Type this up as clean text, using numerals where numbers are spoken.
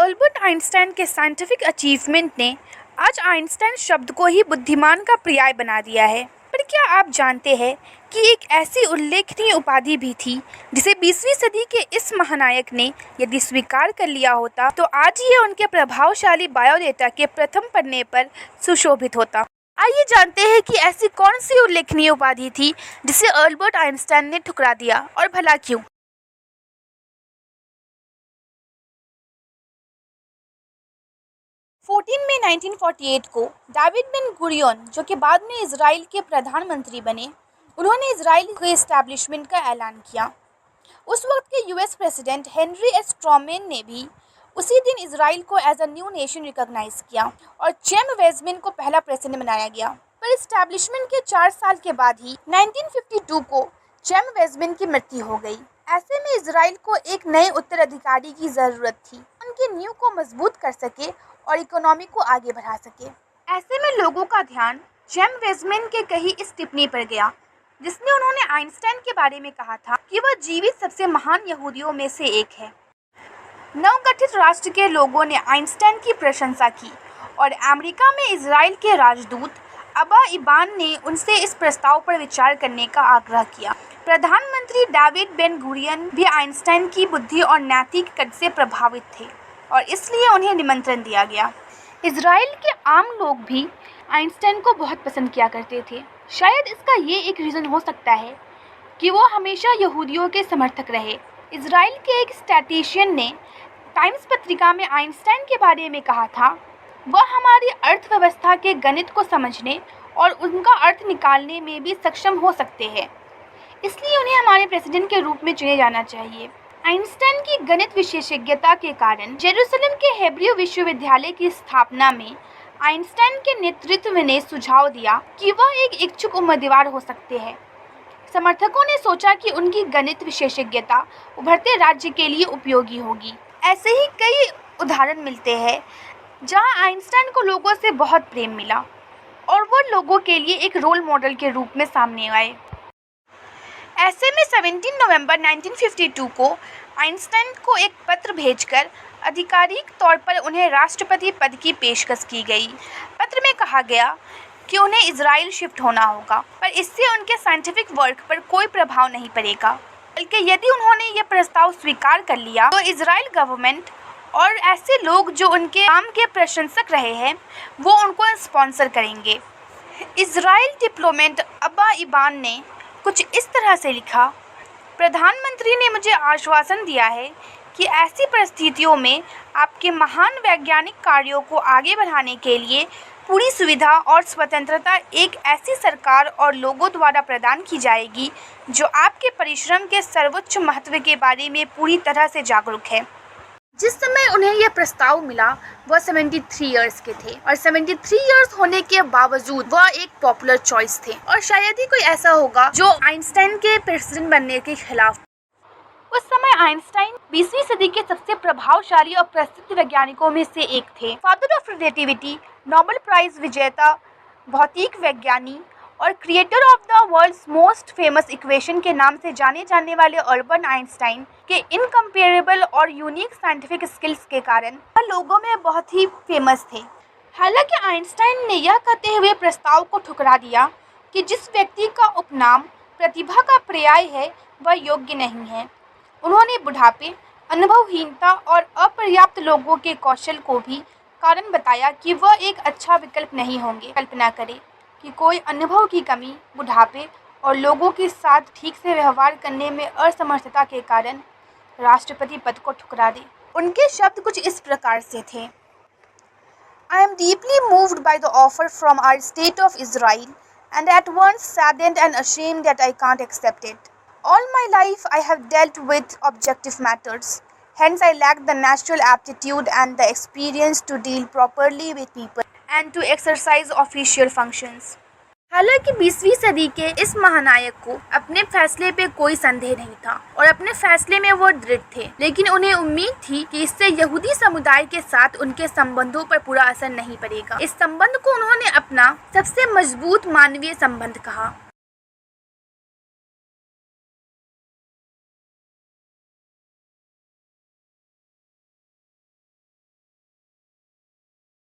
Albert Einstein के scientific achievement ने आज आइंस्टाइन शब्द को ही बुद्धिमान का पर्याय बना दिया है। पर क्या आप जानते हैं कि एक ऐसी उल्लेखनीय उपाधि भी थी जिसे 20वीं सदी के इस महानायक ने यदि स्वीकार कर लिया होता तो आज ये उनके प्रभावशाली बायोडेटा के प्रथम पन्ने पर सुशोभित होता। आइए जानते हैं कि ऐसी कौन सी उल्लेखनीय उपाधि थी जिसे अल्बर्ट आइंस्टाइन ने ठुकरा दिया और भला क्यों। 14 मई 1948 को डेविड बेन गुरियन, जो कि बाद में इजराइल के प्रधानमंत्री बने, उन्होंने इजराइल के इस्टेब्लिशमेंट का ऐलान किया। उस वक्त के US president Henry S Truman ने भी उसी दिन इजराइल को as a new nation recognise किया और चैम वेज़मैन को पहला प्रेसिडेंट बनाया गया। पर इस्टेब्लिशमेंट के 4 साल के बाद ही 1952 को चैम वेज़मैन की मृत्यु हो गई। ऐसे में इजराइल को एक नए उत्तराधिकारी की ज़रूरत थी, उनकी नींव को मजबूत कर सके और इकोनॉमी को आगे बढ़ा सके। ऐसे में लोगों का ध्यान चैम वेज़मैन के कही इस टिप्पणी पर गया जिसमें उन्होंने आइंस्टाइन के बारे में कहा था कि वह जीवित सबसे महान यहूदियों में से एक है। नवगठित राष्ट्र के लोगों ने आइंस्टाइन की प्रशंसा की और अमेरिका में इजराइल के राजदूत अबा इबान ने उनसे इस प्रस्ताव पर विचार करने का आग्रह किया। प्रधानमंत्री डेविड बेन गुरियन भी आइंस्टाइन की बुद्धि और नैतिक कद से प्रभावित थे और इसलिए उन्हें निमंत्रण दिया गया। इजराइल के आम लोग भी आइंस्टाइन को बहुत पसंद किया करते थे। शायद इसका ये एक रीज़न हो सकता है कि वो हमेशा यहूदियों के समर्थक रहे। इजराइल के एक स्टैटिशियन ने टाइम्स पत्रिका में आइंस्टाइन के बारे में कहा था, वह हमारी अर्थव्यवस्था के गणित को समझने और उनका अर्थ निकालने में भी सक्षम हो सकते हैं, इसलिए उन्हें हमारे प्रेसिडेंट के रूप में चुने जाना चाहिए। आइंस्टाइन की गणित विशेषज्ञता के कारण जेरूसलम के हेब्रू विश्वविद्यालय की स्थापना में आइंस्टाइन के नेतृत्व ने सुझाव दिया कि वह एक इच्छुक उम्मीदवार हो सकते हैं। समर्थकों ने सोचा कि उनकी गणित विशेषज्ञता उभरते राज्य के लिए उपयोगी होगी। ऐसे ही कई उदाहरण मिलते हैं जहां आइंस्टाइन को लोगों से बहुत प्रेम मिला और वो लोगों के लिए एक रोल मॉडल के रूप में सामने आए। ऐसे में 17 नवंबर 1952 को आइंस्टाइन को एक पत्र भेजकर आधिकारिक तौर पर उन्हें राष्ट्रपति पद की पेशकश की गई। पत्र में कहा गया कि उन्हें इजराइल शिफ्ट होना होगा, पर इससे उनके साइंटिफिक वर्क पर कोई प्रभाव नहीं पड़ेगा, बल्कि यदि उन्होंने यह प्रस्ताव स्वीकार कर लिया तो इजराइल गवर्नमेंट और ऐसे लोग जो उनके काम के प्रशंसक रहे हैं वो उनको स्पॉन्सर करेंगे। इजराइल डिप्लोमेट अबा इबान ने कुछ इस तरह से लिखा, प्रधानमंत्री ने मुझे आश्वासन दिया है कि ऐसी परिस्थितियों में आपके महान वैज्ञानिक कार्यों को आगे बढ़ाने के लिए पूरी सुविधा और स्वतंत्रता एक ऐसी सरकार और लोगों द्वारा प्रदान की जाएगी जो आपके परिश्रम के सर्वोच्च महत्व के बारे में पूरी तरह से जागरूक है। जिस समय उन्हें यह प्रस्ताव मिला वह 73 इयर्स के थे और 73 इयर्स होने के बावजूद वह एक पॉपुलर चॉइस थे और शायद ही कोई ऐसा होगा जो आइंस्टाइन के प्रेसिडेंट बनने के खिलाफ। उस समय आइंस्टाइन 20वीं सदी के सबसे प्रभावशाली और प्रसिद्ध वैज्ञानिकों में से एक थे। Father of relativity, Nobel prize विजेता, भौतिक वैज्ञानिक और creator of the world's most famous equation के नाम से जाने जाने वाले अल्बर्ट आइंस्टाइन के इनकम्पेरेबल और यूनिक साइंटिफिक स्किल्स के कारण वह लोगों में बहुत ही फेमस थे। हालांकि आइंस्टाइन ने यह कहते हुए प्रस्ताव को ठुकरा दिया कि जिस व्यक्ति का उपनाम प्रतिभा का पर्याय है वह योग्य नहीं है। उन्होंने बुढ़ापे, अनुभवहीनता और अपर्याप्त लोगों के कौशल को भी कारण बताया कि वह एक अच्छा विकल्प नहीं होंगे। कल्पना करें कि कोई अनुभव की कमी, बुढ़ापे और लोगों के साथ ठीक से व्यवहार करने में असमर्थता के कारण राष्ट्रपति पद को ठुकरा दे। उनके शब्द कुछ इस प्रकार से थे, I am deeply moved by the offer from our state of Israel and at once saddened and ashamed that I can't accept it. All my life I have dealt with objective matters. Hence I lack the natural aptitude and the experience to deal properly with people and to exercise official functions. हालांकि 20वीं सदी के इस महानायक को अपने फैसले पे कोई संदेह नहीं था और अपने फैसले में वो दृढ़ थे, लेकिन उन्हें उम्मीद थी कि इससे यहूदी समुदाय के साथ उनके संबंधों पर पूरा असर नहीं पड़ेगा। इस संबंध को उन्होंने अपना सबसे मजबूत मानवीय संबंध कहा।